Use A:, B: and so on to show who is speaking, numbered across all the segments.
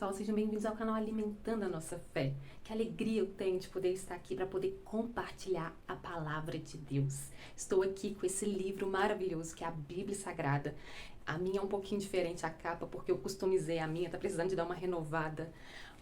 A: pessoal, sejam bem-vindos ao canal Alimentando a Nossa Fé. Que alegria eu tenho de poder estar aqui para poder compartilhar a palavra de Deus. Estou aqui com esse livro maravilhoso que é a Bíblia Sagrada. A minha é um pouquinho diferente a capa porque eu customizei a minha, tá precisando de dar uma renovada.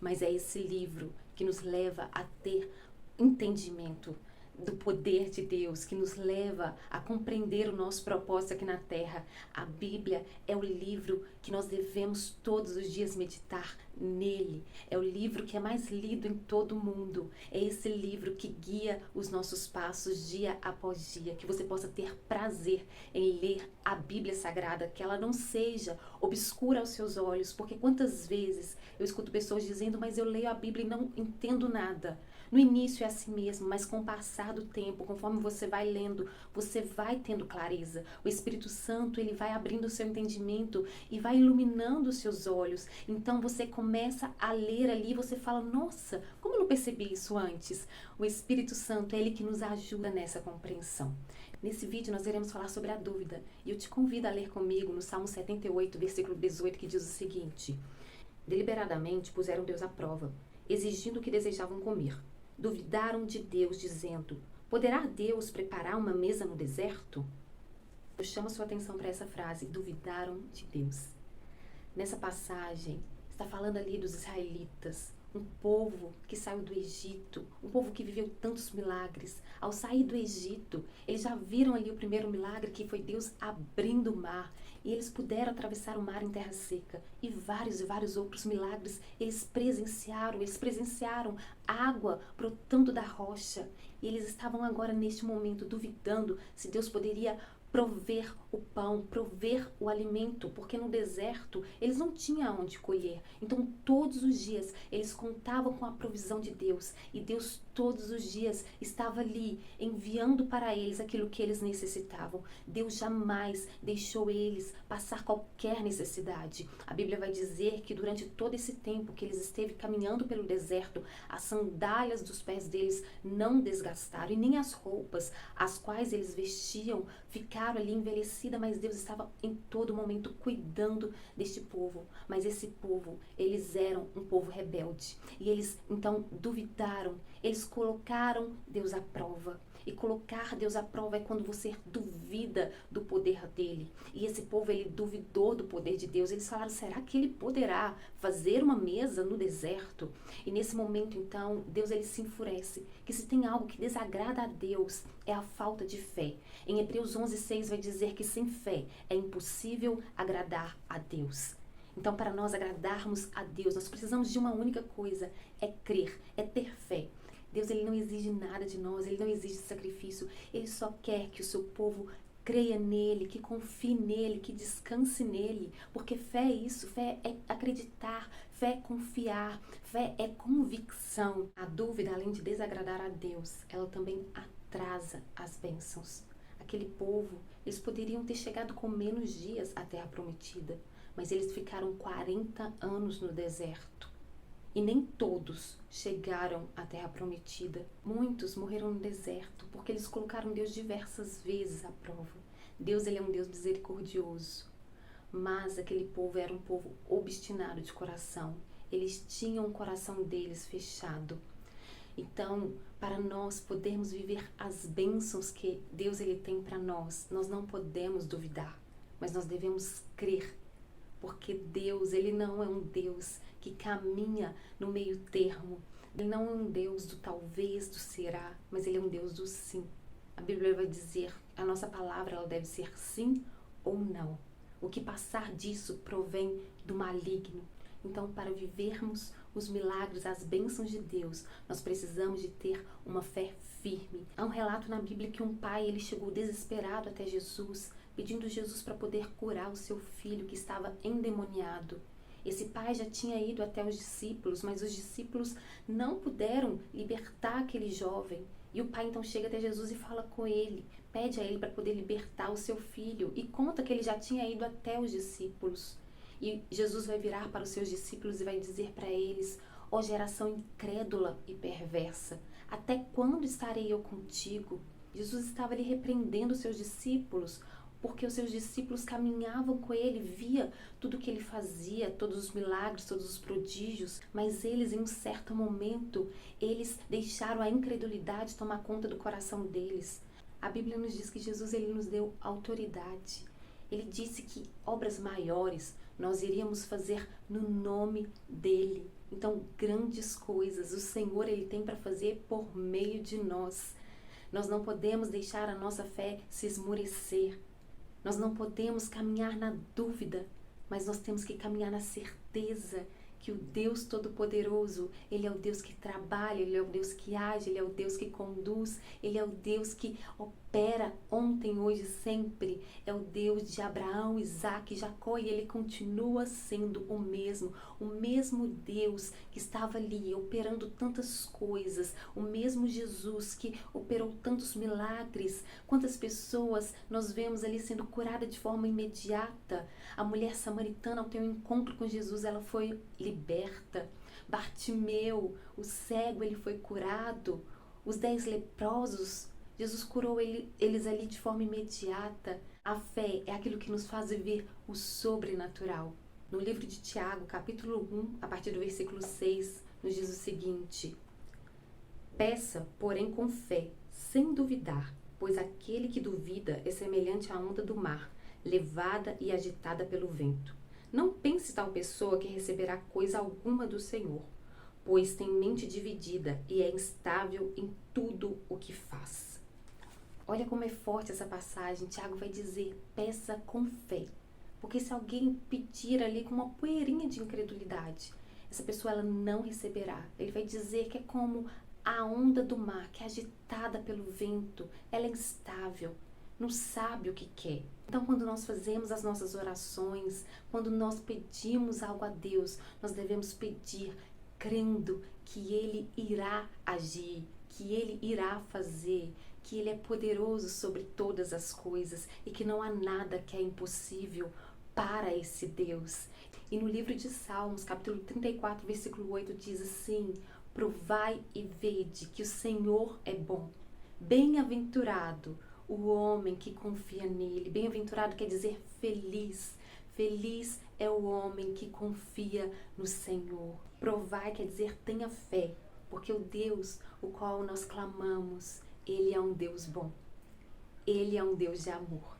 A: Mas é esse livro que nos leva a ter entendimento do poder de Deus, que nos leva a compreender o nosso propósito aqui na Terra. A Bíblia é o livro que nós devemos todos os dias meditar nele. É o livro que é mais lido em todo o mundo. É esse livro que guia os nossos passos dia após dia. Que você possa ter prazer em ler a Bíblia Sagrada, que ela não seja obscura aos seus olhos, porque quantas vezes eu escuto pessoas dizendo, mas eu leio a Bíblia e não entendo nada. No início é assim mesmo, mas com o passar do tempo, conforme você vai lendo, você vai tendo clareza. O Espírito Santo, ele vai abrindo o seu entendimento e vai iluminando os seus olhos. Então você começa a ler ali e você fala, nossa, como eu não percebi isso antes? O Espírito Santo é ele que nos ajuda nessa compreensão. Nesse vídeo nós iremos falar sobre a dúvida e eu te convido a ler comigo no Salmo 78, versículo 18, que diz o seguinte: deliberadamente puseram Deus à prova, exigindo o que desejavam comer. Duvidaram de Deus, dizendo, poderá Deus preparar uma mesa no deserto? Eu chamo a sua atenção para essa frase, duvidaram de Deus. Nessa passagem, está falando ali dos israelitas, um povo que saiu do Egito, um povo que viveu tantos milagres. Ao sair do Egito, eles já viram ali o primeiro milagre, que foi Deus abrindo o mar. E eles puderam atravessar o mar em terra seca. E vários outros milagres eles presenciaram água brotando da rocha. E eles estavam agora neste momento duvidando se Deus poderia prover o pão, prover o alimento, porque no deserto eles não tinham onde colher. Então todos os dias eles contavam com a provisão de Deus e Deus todos os dias estava ali enviando para eles aquilo que eles necessitavam. Deus jamais deixou eles passar qualquer necessidade. A Bíblia vai dizer que durante todo esse tempo que eles esteve caminhando pelo deserto, as sandálias dos pés deles não desgastaram e nem as roupas as quais eles vestiam ficaram ali envelhecidas, mas Deus estava em todo momento cuidando deste povo. Mas esse povo, eles eram um povo rebelde. E eles então duvidaram, eles colocaram Deus à prova. E colocar Deus à prova é quando você duvida do poder dele. E esse povo, ele duvidou do poder de Deus. Eles falaram, será que ele poderá fazer uma mesa no deserto? E nesse momento, então, Deus ele se enfurece. Que se tem algo que desagrada a Deus, é a falta de fé. Em Hebreus 11:6 vai dizer que sem fé é impossível agradar a Deus. Então, para nós agradarmos a Deus, nós precisamos de uma única coisa, é crer, é ter fé. Deus ele não exige nada de nós, ele não exige sacrifício, ele só quer que o seu povo creia nele, que confie nele, que descanse nele, porque fé é isso, fé é acreditar, fé é confiar, fé é convicção. A dúvida, além de desagradar a Deus, ela também atrasa as bênçãos. Aquele povo, eles poderiam ter chegado com menos dias à Terra Prometida, mas eles ficaram 40 anos no deserto. E nem todos chegaram à Terra Prometida. Muitos morreram no deserto porque eles colocaram Deus diversas vezes à prova. Deus ele é um Deus misericordioso. Mas aquele povo era um povo obstinado de coração. Eles tinham o coração deles fechado. Então, para nós podermos viver as bênçãos que Deus ele tem para nós, nós não podemos duvidar, mas nós devemos crer. Porque Deus, ele não é um Deus que caminha no meio termo. Ele não é um Deus do talvez, do será, mas ele é um Deus do sim. A Bíblia vai dizer, a nossa palavra ela deve ser sim ou não. O que passar disso provém do maligno. Então, para vivermos os milagres, as bênçãos de Deus, nós precisamos de ter uma fé firme. Há um relato na Bíblia que um pai ele chegou desesperado até Jesus, pedindo Jesus para poder curar o seu filho que estava endemoniado. Esse pai já tinha ido até os discípulos, mas os discípulos não puderam libertar aquele jovem. E o pai então chega até Jesus e fala com ele, pede a ele para poder libertar o seu filho e conta que ele já tinha ido até os discípulos. E Jesus vai virar para os seus discípulos e vai dizer para eles, ó geração incrédula e perversa, até quando estarei eu contigo? Jesus estava ali repreendendo os seus discípulos. porque os seus discípulos caminhavam com ele, via tudo o que ele fazia, todos os milagres, todos os prodígios, mas eles, em um certo momento, eles deixaram a incredulidade tomar conta do coração deles. A Bíblia nos diz que Jesus, ele nos deu autoridade. Ele disse que obras maiores nós iríamos fazer no nome dele. Então, grandes coisas o Senhor, ele tem para fazer por meio de nós. Nós não podemos deixar a nossa fé se esmorecer. Nós não podemos caminhar na dúvida, mas nós temos que caminhar na certeza que o Deus Todo-Poderoso, ele é o Deus que trabalha, ele é o Deus que age, ele é o Deus que conduz, ele é o Deus que opera ontem, hoje e sempre. É o Deus de Abraão, Isaac, Jacó, e ele continua sendo o mesmo Deus que estava ali operando tantas coisas, o mesmo Jesus que operou tantos milagres. Quantas pessoas nós vemos ali sendo curadas de forma imediata. A mulher samaritana, ao ter um encontro com Jesus, ela foi liberta. Bartimeu, o cego, ele foi curado. Os 10 leprosos, Jesus curou eles ali de forma imediata. A fé é aquilo que nos faz viver o sobrenatural. No livro de Tiago, capítulo 1, a partir do versículo 6, nos diz o seguinte: peça, porém, com fé, sem duvidar, pois aquele que duvida é semelhante à onda do mar, levada e agitada pelo vento. Não pense tal pessoa que receberá coisa alguma do Senhor, pois tem mente dividida e é instável em tudo o que faz. Olha como é forte essa passagem. Tiago vai dizer, peça com fé. Porque se alguém pedir ali com uma poeirinha de incredulidade, essa pessoa ela não receberá. Ele vai dizer que é como a onda do mar, que é agitada pelo vento, ela é instável, não sabe o que quer. Então, quando nós fazemos as nossas orações, quando nós pedimos algo a Deus, nós devemos pedir crendo que Ele irá agir, que Ele irá fazer, que Ele é poderoso sobre todas as coisas e que não há nada que é impossível para esse Deus. E no livro de Salmos, capítulo 34, versículo 8, diz assim: provai e vede que o Senhor é bom. Bem-aventurado o homem que confia nele. Bem-aventurado quer dizer feliz. Feliz é o homem que confia no Senhor. Provai quer dizer tenha fé, porque o Deus o qual nós clamamos, Ele é um Deus bom. Ele é um Deus de amor.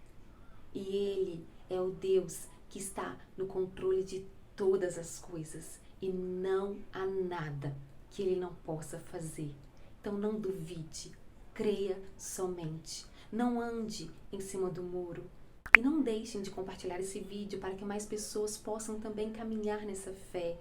A: E Ele é o Deus que está no controle de todas as coisas. E não há nada que Ele não possa fazer. Então não duvide, creia somente. Não ande em cima do muro. E não deixem de compartilhar esse vídeo para que mais pessoas possam também caminhar nessa fé.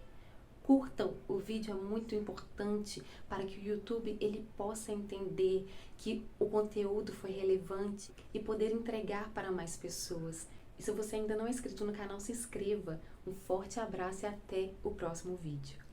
A: Curtam o vídeo, é muito importante para que o YouTube ele possa entender que o conteúdo foi relevante e poder entregar para mais pessoas. E se você ainda não é inscrito no canal, se inscreva. Um forte abraço e até o próximo vídeo.